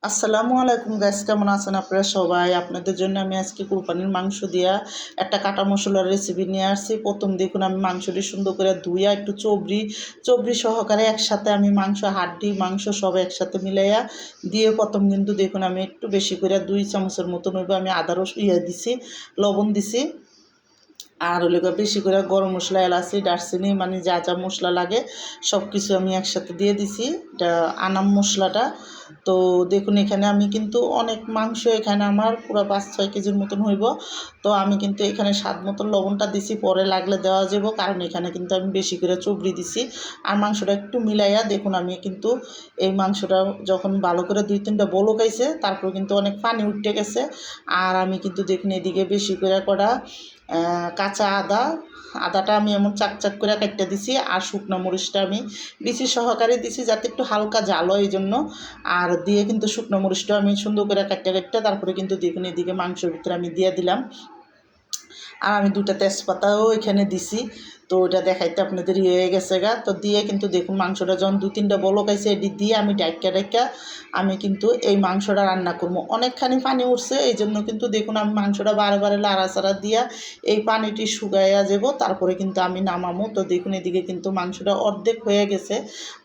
আসসালামু আলাইকুম গাইস, কেমন আছেন আপনারা সবাই? আপনাদের জন্য আমি আজকে কুরবানির মাংস দিয়া একটা কাটা মশলার রেসিপি নিয়ে আসছি। প্রথম দেখুন আমি মাংসটি সুন্দর করে ধুইয়া একটু চবড়ি চবড়ি সহকারে একসাথে আমি মাংস হাড্ডি মাংস সব একসাথে মিলাইয়া দিয়ে প্রথম কিন্তু দেখুন আমি একটু বেশি করে 2 চামচের মতন হইব আমি আদা রসুন দিছি, লবণ দিছি, আর হলে বেশি করে গরম মশলা এলাচি দারচিনি মানে যা যা মশলা লাগে সব কিছু আমি একসাথে দিয়ে দিছি। এটা আনাম মশলাটা। তো দেখুন এখানে আমি কিন্তু অনেক মাংস, এখানে আমার পুরো 5-6 কেজির মতন হইব। তো আমি কিন্তু এখানে স্বাদ মতন লবণটা দিছি, পরে লাগলে দেওয়া যাব, কারণ এখানে কিন্তু আমি বেশি করে চবড়ি দিছি। আর মাংসটা একটু মিলাইয়া দেখুন আমি কিন্তু এই মাংসটা যখন ভালো করে 2-3টা বলক আইছে তারপর কিন্তু অনেক পানি উঠে গেছে। আর আমি কিন্তু দেখুন এদিকে বেশি করে করা কাঁচা আদাটা আমি এমন চাক করে কাটতে দিছি, আর শুকনো মরিচটা আমি বিচি সহকারে দিছি যাতে একটু হালকা জাল হয় এই জন্য। আর দিয়ে কিন্তু শুকনো মরিচটা আমি সুন্দর করে কাটতে তারপরে কিন্তু দেখুন এদিকে মাংসের ভিতরে আমি দিয়ে দিলাম। আর আমি 2টা তেজপাতাও এখানে দিছি। তো ওটা দেখাইতে আপনাদের হয়ে গেছে গা। তো দিয়ে কিন্তু দেখুন মাংসটা যখন 2-3টা বলক আইছে এটি দিয়ে আমি ডাইকা আমি কিন্তু এই মাংসটা রান্না করবো। অনেকখানি পানি উঠছে, এই জন্য কিন্তু দেখুন আমি মাংসটা বারে লাড়াচাড়া দিয়া এই পানিটি শুকাইয়া যাব, তারপরে কিন্তু আমি নামামো। তো দেখুন এদিকে কিন্তু মাংসটা অর্ধেক হয়ে গেছে।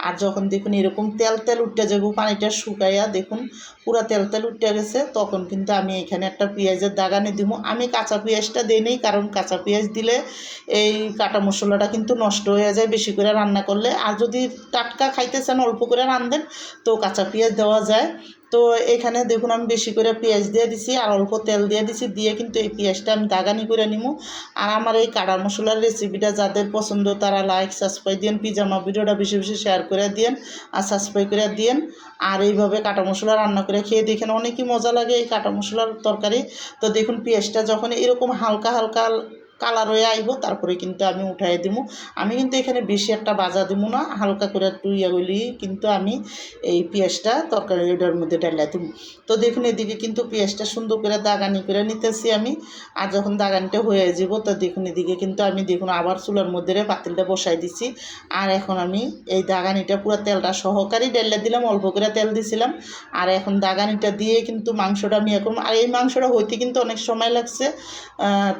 আর যখন দেখুন এরকম তেল উঠতে যাব পানিটা শুকাইয়া দেখুন পুরো তেল উঠতে গেছে, তখন কিন্তু আমি এখানে একটা পেঁয়াজের দাগানি দিব। আমি কাঁচা পেঁয়াজটা দিই নেই, কারণ কাঁচা পেঁয়াজ দিলে এই কাটা মশলাটা কিন্তু নষ্ট হয়ে যায় বেশি করে রান্না করলে। আর যদি টাটকা খাইতে চান অল্প করে রান্ধেন তো কাঁচা পেঁয়াজ দেওয়া যায়। তো এখানে দেখুন আমি বেশি করে পেঁয়াজ দিয়ে দিছি আর অল্প তেল দিয়ে দিছি, দিয়ে কিন্তু এই পেঁয়াজটা আমি দাগানি করে নিব। আর আমার এই কাটা মশলার রেসিপিটা যাদের পছন্দ তারা লাইক সাবস্ক্রাইব দিন, পিজামা ভিডিওটা বেশি শেয়ার করে দিন আর সাবস্ক্রাইব করে দিন। আর এইভাবে কাটা মশলা রান্না করে খেয়ে দেখেন অনেকই মজা লাগে এই কাটা মশলার তরকারি। তো দেখুন পেঁয়াজটা যখন এরকম হালকা কালার হয়ে আইব তারপরে কিন্তু আমি উঠাই দিব। আমি কিন্তু এখানে বেশি একটা ভাজা দিব না, হালকা করে একটু গলি কিন্তু আমি এই পেঁয়াজটা তরকারিটার মধ্যে ডালিয়ে দিব। তো দেখুন এদিকে কিন্তু পেঁয়াজটা সুন্দর করে দাগানি করে নিতেছি আমি। আর যখন দাগানিটা হয়ে যাব তো দেখুন এদিকে কিন্তু আমি দেখুন আবার চুলার মধ্যে পাতিলটা বসাই দিছি। আর এখন আমি এই দাগানিটা পুরো তেলটা সহকারে ডালিয়ে দিলাম, অল্প করে তেল দিছিলাম। আর এখন দাগানিটা দিয়ে কিন্তু মাংসটা আমি এখন, আর এই মাংসটা হইতে কিন্তু অনেক সময় লাগছে।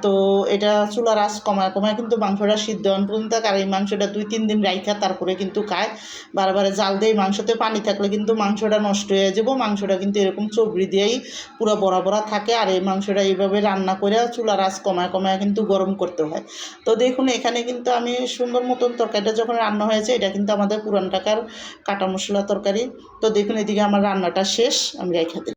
তো এটা চুলার আঁচ কমায় কিন্তু মাংসটা সিদ্ধ হন পর্যন্ত। আর এই মাংসটা 2-3 দিন রাইখা তারপরে কিন্তু খায়। বারে জাল দিয়ে মাংসতে পানি থাকলে কিন্তু মাংসটা নষ্ট হয়ে যাব। মাংসটা কিন্তু এরকম চবড়ি দিয়েই পুরো বড়া থাকে। আর এই মাংসটা এইভাবে রান্না করে চুলার আঁচ কমায় কিন্তু গরম করতে হয়। তো দেখুন এখানে কিন্তু আমি সুন্দর মতন তরকারিটা যখন রান্না হয়েছে, এটা কিন্তু আমাদের পুরান ঢাকার কাটা মশলা তরকারি। তো দেখুন এদিকে আমার রান্নাটা শেষ, আমি রেখে দিই।